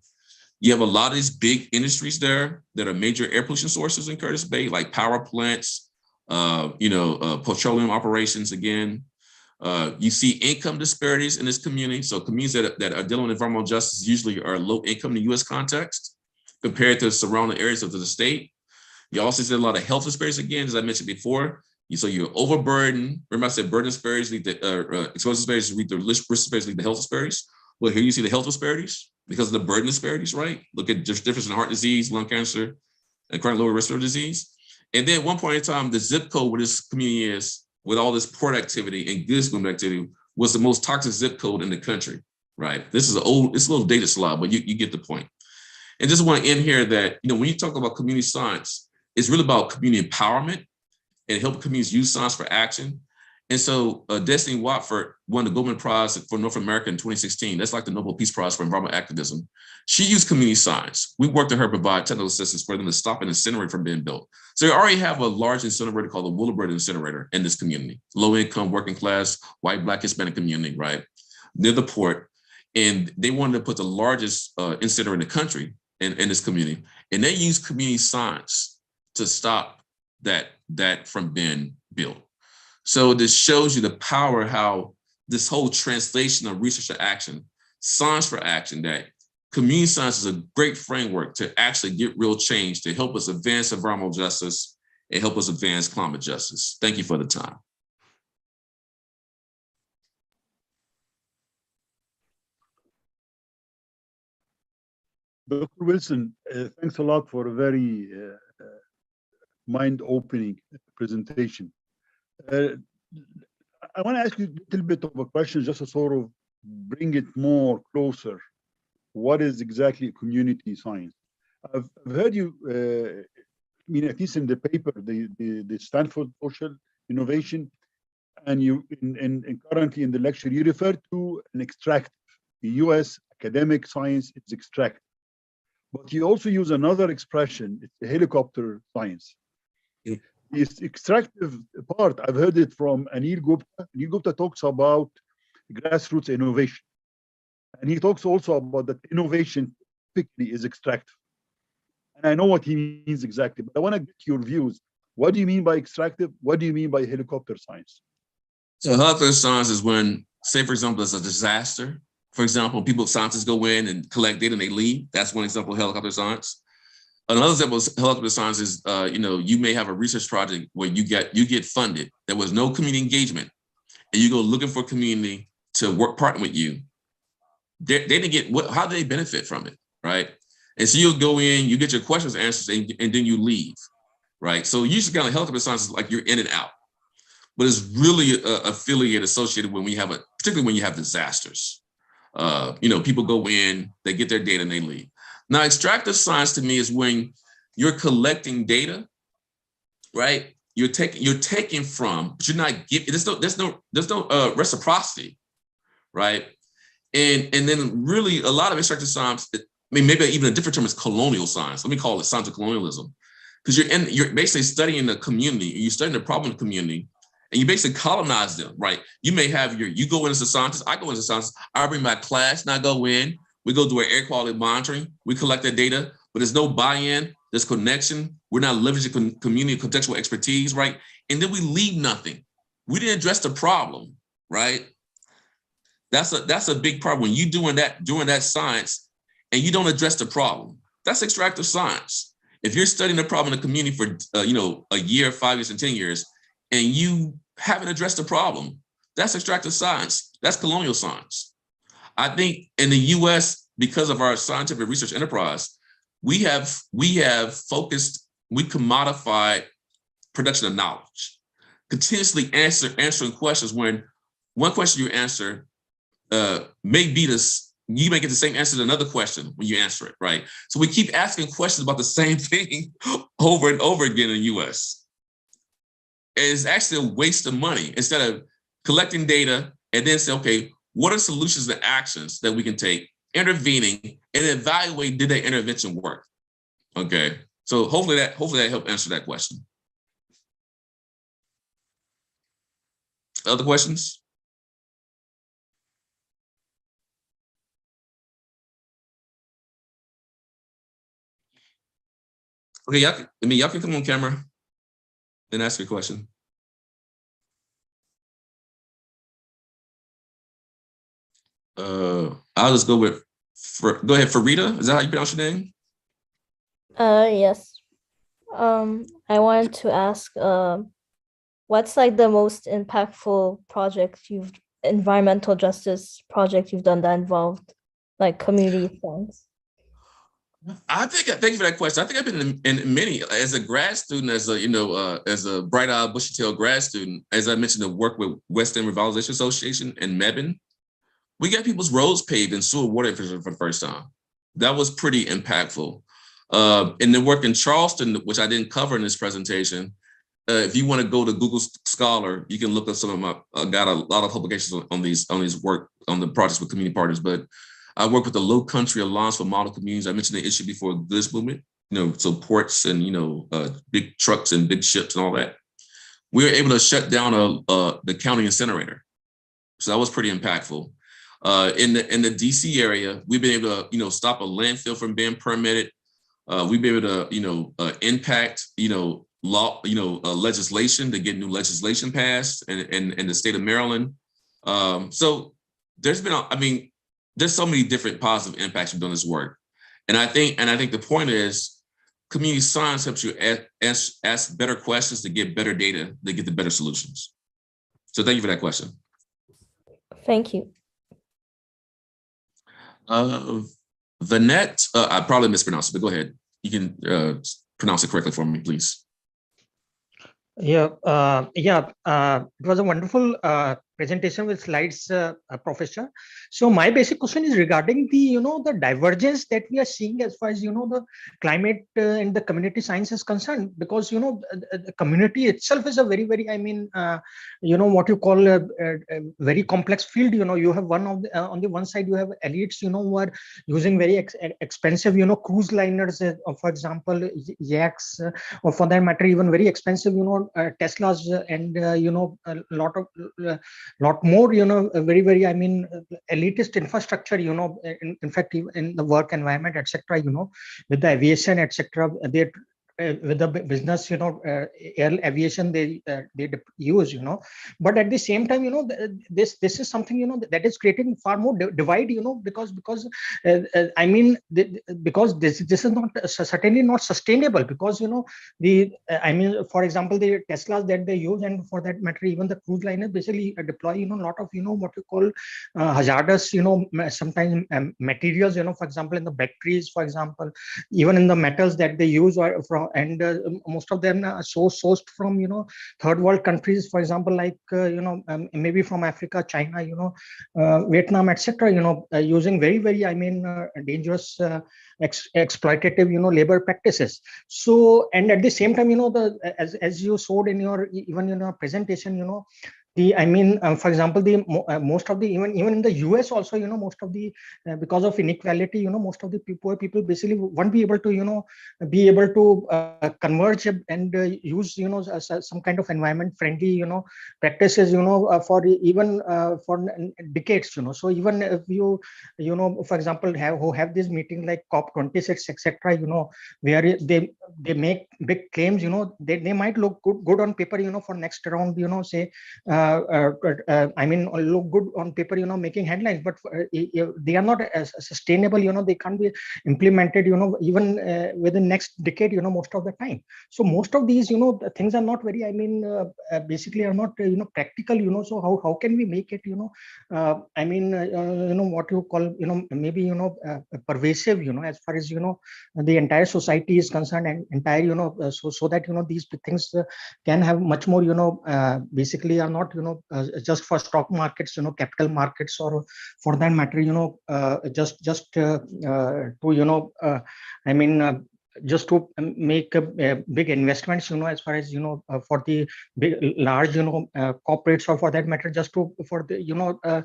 You have a lot of these big industries there that are major air pollution sources in Curtis Bay, like power plants, petroleum operations again. You see income disparities in this community. So communities that are dealing with environmental justice usually are low income in the US context compared to surrounding areas of the state. You also see a lot of health disparities again, as I mentioned before. So you're overburdened. Remember I said burden disparities lead to exposure disparities lead to risk disparities lead to health disparities. Well, here you see the health disparities because of the burden disparities, right? Look at just difference in heart disease, lung cancer, and chronic lower respiratory disease. And then at one point in time, the zip code where this community is, with all this port activity and goods movement activity, was the most toxic zip code in the country, right? This is it's a little dated slide, but you get the point. And just want to end here that, when you talk about community science, it's really about community empowerment and help communities use science for action. And so Destiny Watford won the Goldman Prize for North America in 2016. That's like the Nobel Peace Prize for environmental activism. She used community science. We worked with her to provide technical assistance for them to stop an incinerator from being built. So they already have a large incinerator called the Willowbird incinerator in this community. Low income, working class, white, Black, Hispanic community, right? Near the port. And they wanted to put the largest incinerator in the country in this community. And they used community science to stop that from being built. So this shows you the power, how this whole translation of research to action, science for action, that community science is a great framework to actually get real change, to help us advance environmental justice and help us advance climate justice. Thank you for the time. Dr. Wilson, thanks a lot for a very mind-opening presentation. I want to ask you a little bit of a question just to sort of bring it more closer. What is exactly community science? I've heard you, at least in the paper, the Stanford Social Innovation, and you currently in the lecture, you refer to an extractive. The US academic science is extractive. But you also use another expression, it's a helicopter science. Yeah. This extractive part, I've heard it from Anil Gupta. Anil Gupta talks about grassroots innovation. And he talks also about that innovation typically is extractive. And I know what he means exactly, but I want to get your views. What do you mean by extractive? What do you mean by helicopter science? So helicopter science is when, say, for example, there's a disaster. For example, scientists go in and collect data and they leave. That's one example of helicopter science. Another example of helicopter science is, you may have a research project where you get funded. There was no community engagement, and you go looking for community to partner with you. They didn't get how do they benefit from it, right? And so you'll go in, you get your questions answered, and then you leave, right? So usually kind of helicopter science is like you're in and out, but it's really affiliated, associated particularly when you have disasters. People go in, they get their data and they leave. Now, extractive science to me is when you're collecting data, right? You're taking from, but you're not giving. There's no reciprocity, right? And then really a lot of extractive science, maybe even a different term is colonial science. Let me call it science of colonialism, because you're basically studying the community, you're studying the problem of the community, and you basically colonize them, right? You may have you go in as a scientist, I go in as a scientist, I bring my class, and I go in, we go do our air quality monitoring, we collect that data, but there's no buy-in, there's connection, we're not leveraging community contextual expertise, right? And then we leave nothing. We didn't address the problem, right? That's a big problem. When you doing that science and you don't address the problem, that's extractive science. If you're studying the problem in the community for a year, 5 years, and 10 years, and you haven't addressed the problem, that's extractive science. That's colonial science. I think in the US, because of our scientific research enterprise, we have focused, we commodified production of knowledge, continuously answering questions when one question you answer may be this, you may get the same answer to another question when you answer it, right? So we keep asking questions about the same thing over and over again in the US. It's actually a waste of money instead of collecting data and then say, okay, what are solutions and actions that we can take, intervening, and evaluate, did that intervention work? Okay, So hopefully that helped answer that question. Other questions? Okay, y'all can come on camera and ask your question. I'll just go with, go ahead, Farida. Is that how you pronounce your name? Yes. I wanted to ask, what's like the most impactful environmental justice project you've done that involved like community funds? Thank you for that question. I think I've been in many, as a grad student, as a bright-eyed, bushy-tailed grad student. As I mentioned, the work with West End Revitalization Association and Mebane, we got people's roads paved and sewer water infrastructure for the first time. That was pretty impactful. And the work in Charleston, which I didn't cover in this presentation, if you want to go to Google Scholar, you can look up some of my, got a lot of publications on these work, on the projects with community partners, but I work with the Low Country Alliance for Model Communities. I mentioned the issue before, goods movement, so ports and, big trucks and big ships and all that. We were able to shut down the county incinerator. So that was pretty impactful. In the DC area, we've been able to, stop a landfill from being permitted. We've been able to, impact, legislation to get new legislation passed in the state of Maryland. So there's been, there's so many different positive impacts from doing this work. And I think the point is, community science helps you ask better questions to get better data, to get the better solutions. So thank you for that question. Thank you. Vanette, I probably mispronounced it, but go ahead. You can pronounce it correctly for me, please. Yeah, it was a wonderful presentation with slides, Professor. So my basic question is regarding the, the divergence that we are seeing as far as, the climate and the community science is concerned, because, the community itself is a very, very, what you call a very complex field. You have on the one side, you have elites, who are using very expensive, cruise liners, for example, yaks, or for that matter, even very expensive, Teslas and, a lot more, very, very, elitist infrastructure, in fact, in the work environment, etc., with the aviation, etc., they with the business, air aviation they use, but at the same time, this is something, that is creating far more divide, because because this is not certainly not sustainable, because for example, the Teslas that they use, and for that matter, even the cruise liners basically deploy, a lot of, what you call hazardous, sometimes materials, for example, in the batteries, for example, even in the metals that they use, or from, and most of them are sourced from, third world countries, for example, like, maybe from Africa, China, Vietnam, etc., using very, very, dangerous, exploitative, labor practices. So, and at the same time, as you showed in your, even in your presentation, for example, the most of the, even in the US also, most of the, because of inequality, most of the poor people basically won't be able to, converge and use, some kind of environment friendly, practices, for even for decades, So even if you, for example, have this meeting like COP26, etc., where they make big claims, they might look good on paper, for next round, say, look good on paper, making headlines, but they are not as sustainable, they can't be implemented, even within next decade, most of the time. So most of these, things are not very, basically are not, practical, so how can we make it, what you call, maybe, pervasive, as far as, the entire society is concerned, and entire, so that, these things can have much more, basically are not, just for stock markets, capital markets, or for that matter, just to, just to make big investments, as far as, for the big, large, corporates, or for that matter, just for the,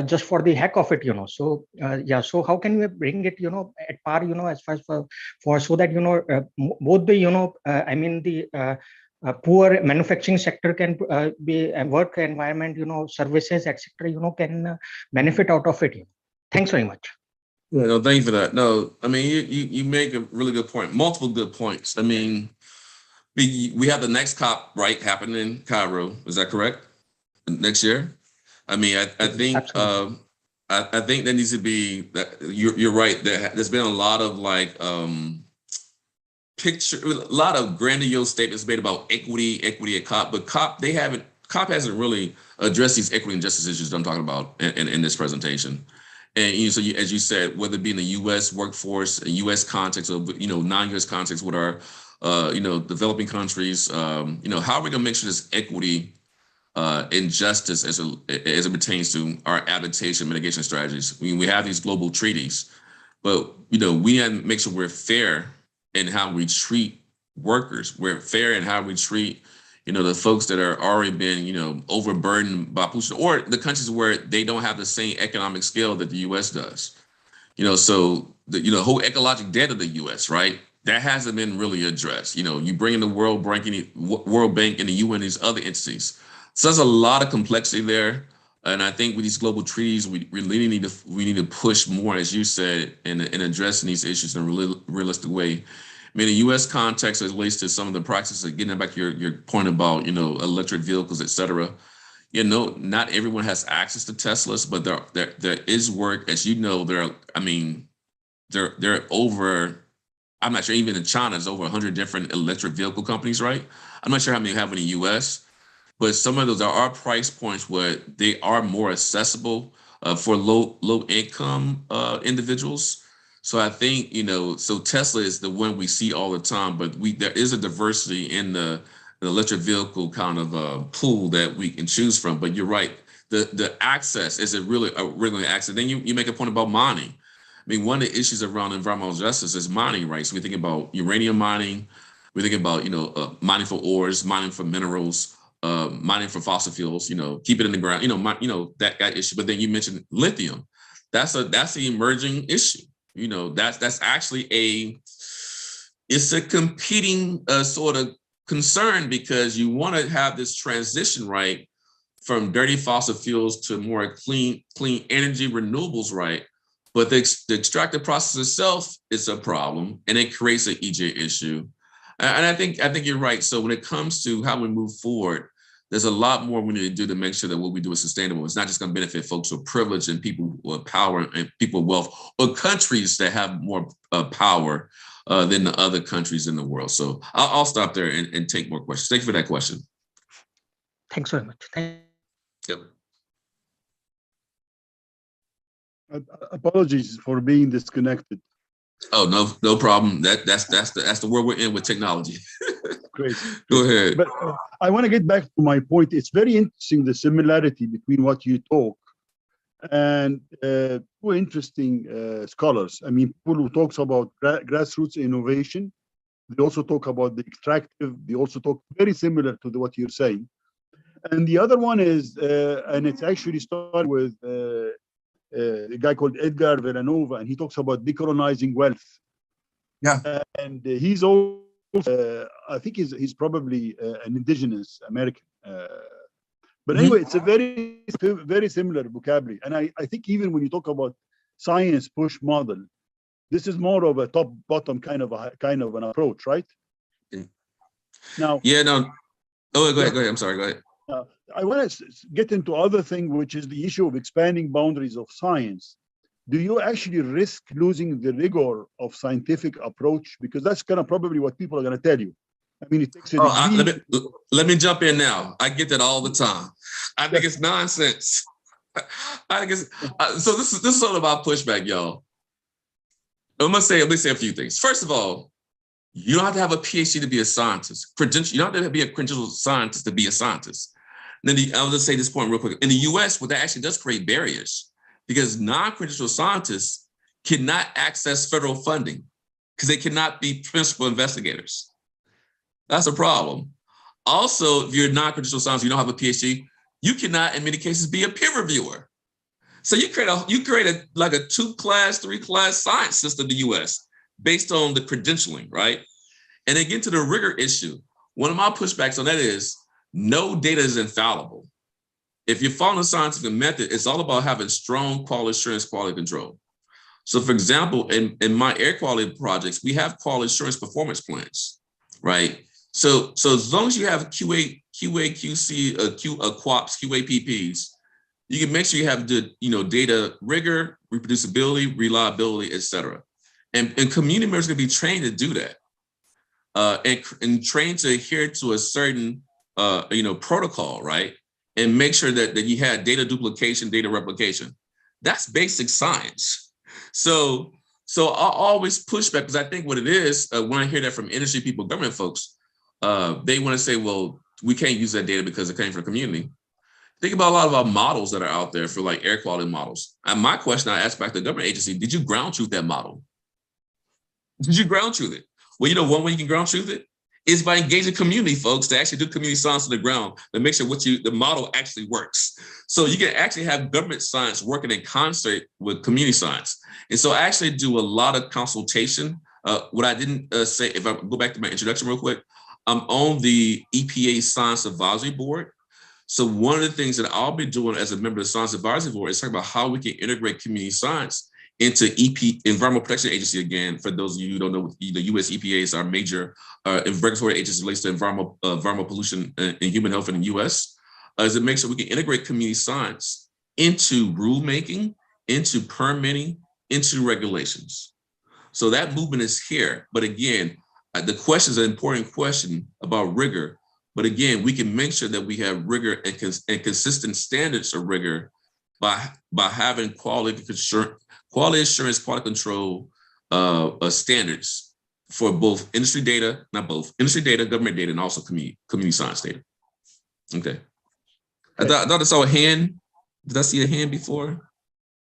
just for the heck of it, So yeah, so how can we bring it, at par, as far as for so that, both the, I mean, the poor manufacturing sector can be a work environment, services, etc., can benefit out of it. Thanks very much. Yeah, no, thank you for that. No, I mean, you make a really good point, multiple good points. I mean, we have the next COP, right, happening in Cairo. Is that correct? Next year? I mean, I think I think there needs to be that. You're right. There's been a lot of like a lot of grandiose statements made about equity at COP, but COP hasn't really addressed these equity and justice issues that I'm talking about in this presentation. And so as you said, whether it be in the U.S. workforce, a U.S. context, or non-U.S. context with our developing countries, how are we going to make sure there's equity and justice as it pertains to our adaptation mitigation strategies? I mean, we have these global treaties, but we have to make sure we're fair in how we treat workers. We're fair in how we treat the folks that are already been, overburdened by pollution, or the countries where they don't have the same economic scale that the U.S. does. So the whole ecological debt of the U.S., right? That hasn't been really addressed. You bring in the World Bank and the UN, these other entities. So there's a lot of complexity there. And I think with these global treaties, we really need to push more, as you said, in addressing these issues in a realistic way. I mean, in the U.S. context, as it relates to some of the practices, getting back to your point about, electric vehicles, et cetera, not everyone has access to Teslas, but there is work, as they're over, I'm not sure, even in China, there's over 100 different electric vehicle companies, right? I'm not sure how many have in the U.S., but some of those, there are price points where they are more accessible for low income individuals. So I think, so Tesla is the one we see all the time, but there is a diversity in the electric vehicle kind of pool that we can choose from. But you're right, the access, is it really a regular access? Then you make a point about mining. I mean, one of the issues around environmental justice is mining, right? So we think about uranium mining, we think about, mining for ores, mining for minerals, mining for fossil fuels, keep it in the ground, that issue. But then you mentioned lithium. That's the emerging issue. That's actually it's a competing sort of concern, because you want to have this transition, right, from dirty fossil fuels to more clean energy renewables, right? But the extractive process itself is a problem, and it creates an EJ issue. And I think you're right. So when it comes to how we move forward, there's a lot more we need to do to make sure that what we do is sustainable. It's not just going to benefit folks with privilege and people with power and people with wealth, or countries that have more power than the other countries in the world. So I'll stop there and take more questions. Thank you for that question. Thanks very much. Yep. Apologies for being disconnected. Oh, no problem. That's the world we're in with technology. Great. Go ahead. But I want to get back to my point. It's very interesting, the similarity between what you talk and two interesting scholars. I mean, people who talks about grassroots innovation. They also talk about the extractive. They also talk very similar to what you're saying. And the other one is, and it's actually started with a guy called Edgar Villanova, and he talks about decolonizing wealth. Yeah. And he's also, I think he's probably an indigenous American. But anyway, it's a very similar vocabulary. And I think even when you talk about science push model, this is more of a top bottom kind of an approach, right? Yeah. Now. Yeah. No. Oh, go ahead. I'm sorry. Go ahead. I want to get into other thing, which is the issue of expanding boundaries of science. Do you actually risk losing the rigor of scientific approach? Because that's kind of probably what people are going to tell you. I mean, it takes a degree. Let me jump in now. I get that all the time. I think it's nonsense. I think it's so. This is all about pushback, y'all. Let me say a few things. First of all, you don't have to have a PhD to be a scientist. You don't have to be a credentialed scientist to be a scientist. And then I'll just say this point real quick. In the US, what that actually does create barriers, because non-credentialed scientists cannot access federal funding. because they cannot be principal investigators. That's a problem. Also, if you're non-credentialed science, you don't have a PhD, you cannot, in many cases, be a peer reviewer. So you create like a 2-class, 3-class science system in the US based on the credentialing, right? And again, to the rigor issue, one of my pushbacks on that is no data is infallible. If you're following the scientific method, it's all about having strong quality assurance, quality control. So for example, in my air quality projects, we have quality assurance performance plans, right? So as long as you have QA, QC, QAPs, QAPPs, you can make sure you have the data rigor, reproducibility, reliability, et cetera. And community members are going to be trained to do that, and trained to adhere to a certain protocol, right? And make sure that you had data duplication, data replication. That's basic science. So I'll always push back, because I think what it is, when I hear that from industry people, government folks, they want to say, well, we can't use that data because it came from the community. Think about a lot of our models that are out there for like air quality models. And my question I asked back to the government agency, did you ground truth that model? Did you ground truth it? Well, one way you can ground truth it is by engaging community folks to actually do community science on the ground to make sure the model actually works. So you can actually have government science working in concert with community science. And so I actually do a lot of consultation. What I didn't say, if I go back to my introduction real quick, I'm on the EPA Science Advisory Board. So one of the things that I'll be doing as a member of the Science Advisory Board is talking about how we can integrate community science into Environmental Protection Agency. Again, for those of you who don't know, the US EPA is our major regulatory agency relates to environmental pollution and human health in the US, is to make sure we can integrate community science into rulemaking, into permitting, into regulations. So that movement is here. But again, the question is an important question about rigor. But again, we can make sure that we have rigor and consistent standards of rigor by having quality assurance, quality control standards for both industry data, industry data, government data, and also community science data. Okay. I thought I saw a hand. Did I see a hand before?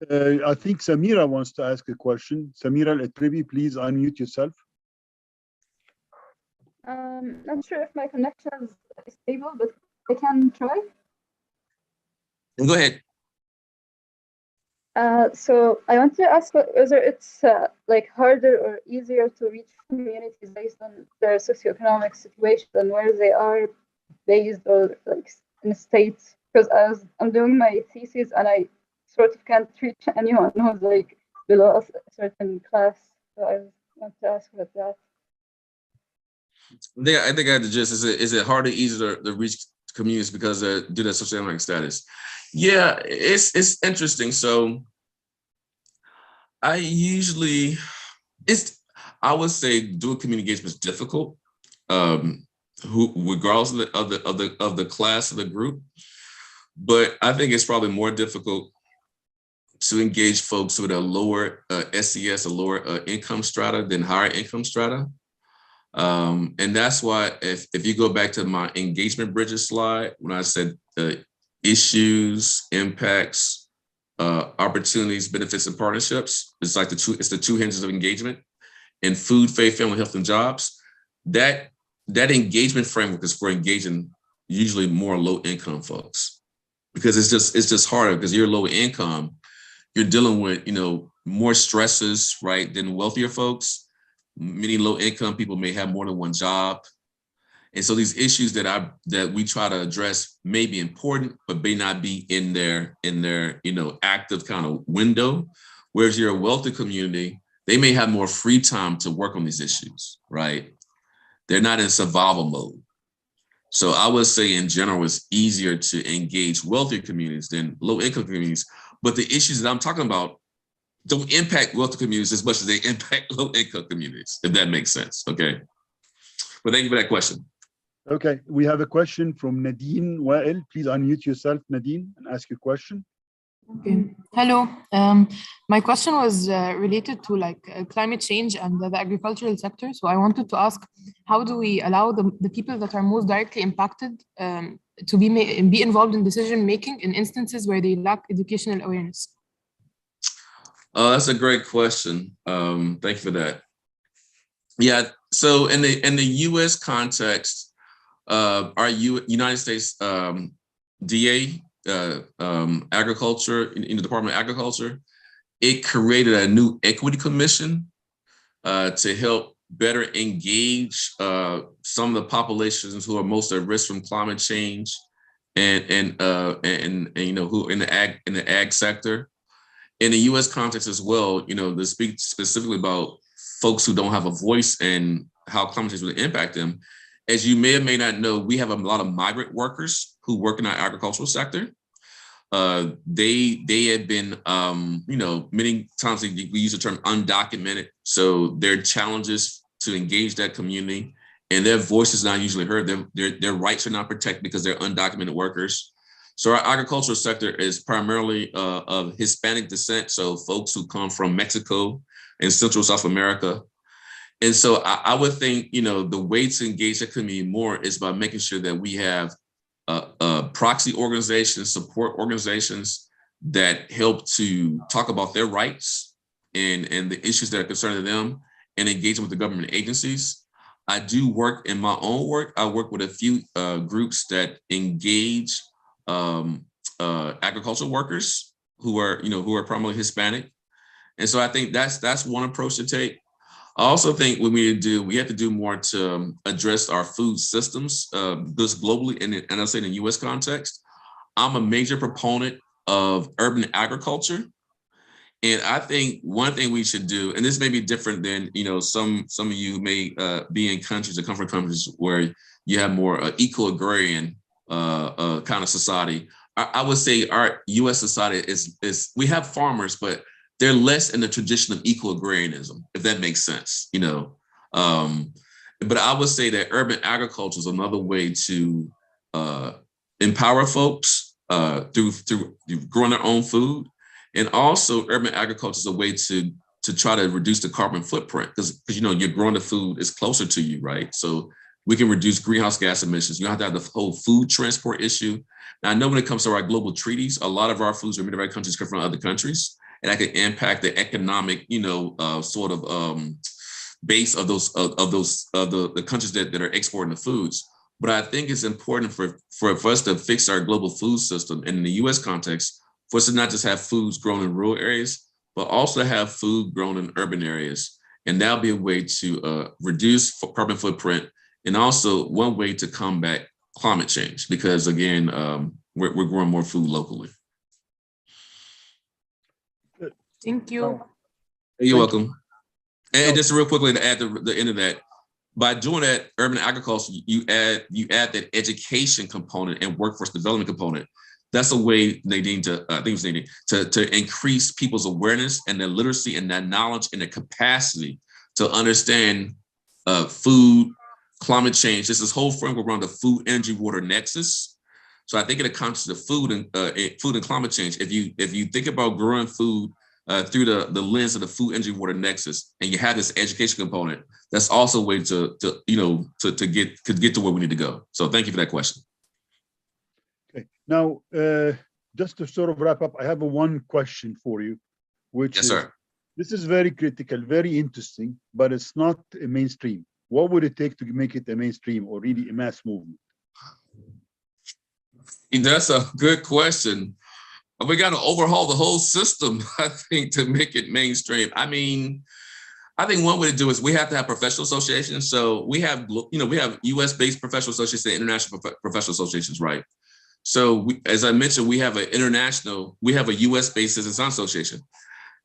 I think Samira wants to ask a question. Samira Al-Atribi, please unmute yourself. Not sure if my connection is stable, but I can try. Go ahead. So I want to ask whether it's like harder or easier to reach communities based on their socioeconomic situation and where they are based, or like in states. Because I'm doing my thesis and I sort of can't reach anyone who's like below a certain class. So I want to ask about that. Yeah, I think I had the gist. Is it harder, easier to reach communities because due to their socioeconomic status? Yeah, it's interesting. So I would say doing community engagement is difficult, regardless of the class of the group. But I think it's probably more difficult to engage folks with a lower SES, a lower income strata than higher income strata. And that's why if you go back to my engagement bridges slide, when I said issues, impacts, opportunities, benefits, and partnerships, it's like the two hinges of engagement. And food, faith, family, health, and jobs, that engagement framework is for engaging usually more low income folks, because it's just harder because you're low income, you're dealing with more stresses, right, than wealthier folks. Many low income people may have more than one job. And so these issues that we try to address may be important, but may not be in their active kind of window. Whereas you're a wealthy community, they may have more free time to work on these issues, right? They're not in survival mode. So I would say in general, it's easier to engage wealthier communities than low income communities. But the issues that I'm talking about don't impact wealthy communities as much as they impact low income communities, if that makes sense, okay? But thank you for that question. Okay, we have a question from Nadine Wael. Please unmute yourself, Nadine, and ask your question. Okay. Hello. My question was related to climate change and the agricultural sector. So I wanted to ask, how do we allow the people that are most directly impacted to be involved in decision making in instances where they lack educational awareness? That's a great question. Thank you for that. Yeah. So in the U.S. context, our United States DA, Agriculture, in the Department of Agriculture, it created a new equity commission to help better engage some of the populations who are most at risk from climate change, and you know, who in the ag sector. In the U.S. context as well, you know, to speak specifically about folks who don't have a voice and how climate change will impact them. As you may or may not know, we have a lot of migrant workers who work in our agricultural sector. They have been, you know, many times we use the term undocumented. So there are challenges to engage that community, and their voice is not usually heard. Their rights are not protected because they're undocumented workers. So our agricultural sector is primarily of Hispanic descent. So folks who come from Mexico and Central South America. And so I would think, you know, the way to engage that community more is by making sure that we have proxy organizations, support organizations that help to talk about their rights and the issues that are concerning them, and engage with the government agencies. I do work in my own work. I work with a few groups that engage agricultural workers who are, you know, who are primarily Hispanic. And so I think that's one approach to take. I also think what we have to do more to address our food systems, this globally, and I'll say in the U.S. context. I'm a major proponent of urban agriculture. And I think one thing we should do, and this may be different than, you know, some of you may be in countries or come from countries where you have more eco-agrarian kind of society. I would say our U.S. society is we have farmers, but they're less in the tradition of eco-agrarianism, if that makes sense, you know. But I would say that urban agriculture is another way to empower folks through growing their own food. And also urban agriculture is a way to try to reduce the carbon footprint, because you know, you're growing the food is closer to you, right? So we can reduce greenhouse gas emissions. You don't have to have the whole food transport issue. Now, I know when it comes to our global treaties, a lot of our foods from many of our countries come from other countries, and that could impact the economic, you know, sort of base of the countries that are exporting the foods. But I think it's important for us to fix our global food system, and in the U.S. context, for us to not just have foods grown in rural areas, but also have food grown in urban areas. And that'll be a way to reduce carbon footprint, and also one way to combat climate change, because again, we're growing more food locally. Thank you. You're welcome. And just real quickly to add the end of that, by doing that, urban agriculture, you add that education component and workforce development component. That's a way, Nadine, to increase people's awareness and their literacy and their knowledge and their capacity to understand food, climate change. There's this whole framework around the food, energy, water nexus. So I think in the context of food and climate change, if you think about growing food through the lens of the food, energy, water nexus, and you have this education component, that's also a way to get to where we need to go. So thank you for that question. Okay. Now, just to sort of wrap up, I have one question for you, which yes, is, sir. This is very critical, very interesting, but it's not a mainstream. What would it take to make it a mainstream or really a mass movement? That's a good question. We got to overhaul the whole system, I think, to make it mainstream. I mean, I think one way to do is we have to have professional associations. So we have, we have US-based professional associations and international professional associations, right? So as I mentioned, we have a US-based Citizen Science Association.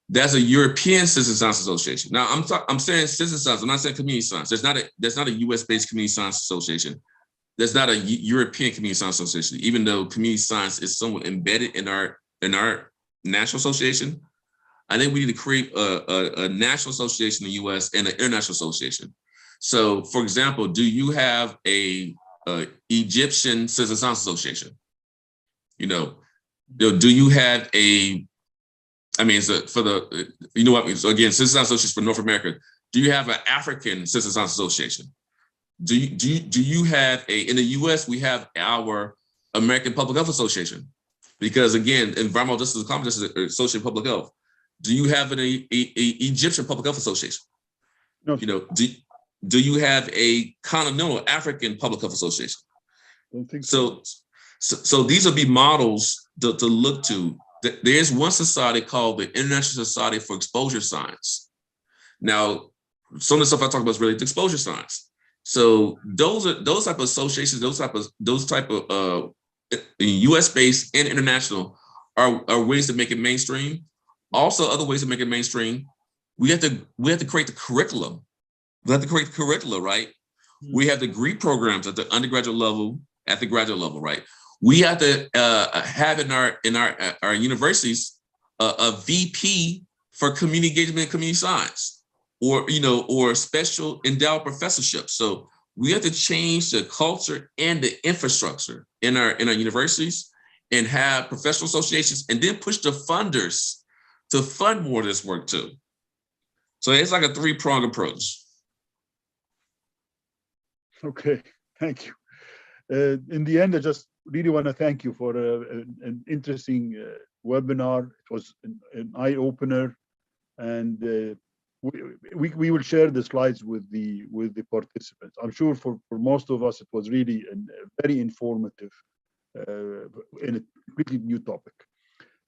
That's a European Citizen Science Association. Now I'm saying citizen science, I'm not saying community science. There's not a US-based community science association. There's not a European community science association, even though community science is somewhat embedded in our national association. I think we need to create a national association in the US and an international association. So for example, do you have a Egyptian Citizen Science Association? Do you have so again, Citizen Science Association for North America. Do you have an African Citizen Science Association? Do you have in the US, we have our American Public Health Association, because again, Environmental Justice and Climate Justice Association of Public Health. Do you have an Egyptian Public Health Association? No. do you have a continental African public health association? Don't think So these will be models to look to. There's one society called the International Society for Exposure Science. Now, some of the stuff I talk about is related to exposure science. So those type of associations, those type of U.S. based and international are ways to make it mainstream. Also, other ways to make it mainstream, we have to create the curriculum. We have to create the curricula, right? We have degree programs at the undergraduate level, at the graduate level, right? We have to have in our universities a VP for community engagement and community science, or special endowed professorship. So we have to change the culture and the infrastructure in our universities and have professional associations, and then push the funders to fund more of this work too. So it's like a three-pronged approach. Okay, thank you. In the end, I just really want to thank you for an interesting webinar. It was an eye-opener, and we will share the slides with the participants. I'm sure for most of us, it was really very informative in a completely new topic.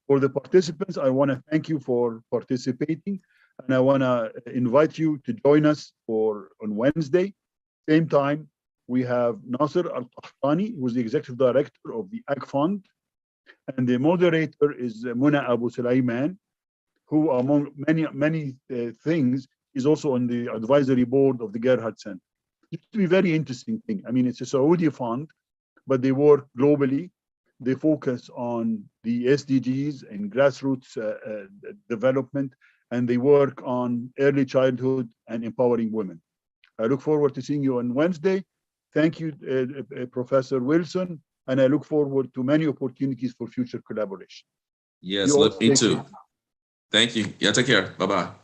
For the participants, I want to thank you for participating, and I want to invite you to join us on Wednesday, same time. We have Nasser Al-Qahtani, who is the executive director of the Ag Fund, and the moderator is Muna Abu Sulaiman, who, among many things, is also on the advisory board of the Gerhard Center. It's a very interesting thing. I mean, it's a Saudi fund, but they work globally. They focus on the SDGs and grassroots development, and they work on early childhood and empowering women. I look forward to seeing you on Wednesday. Thank you, Professor Wilson, and I look forward to many opportunities for future collaboration. Yes, me too. Thank you. Yeah, take care. Bye-bye.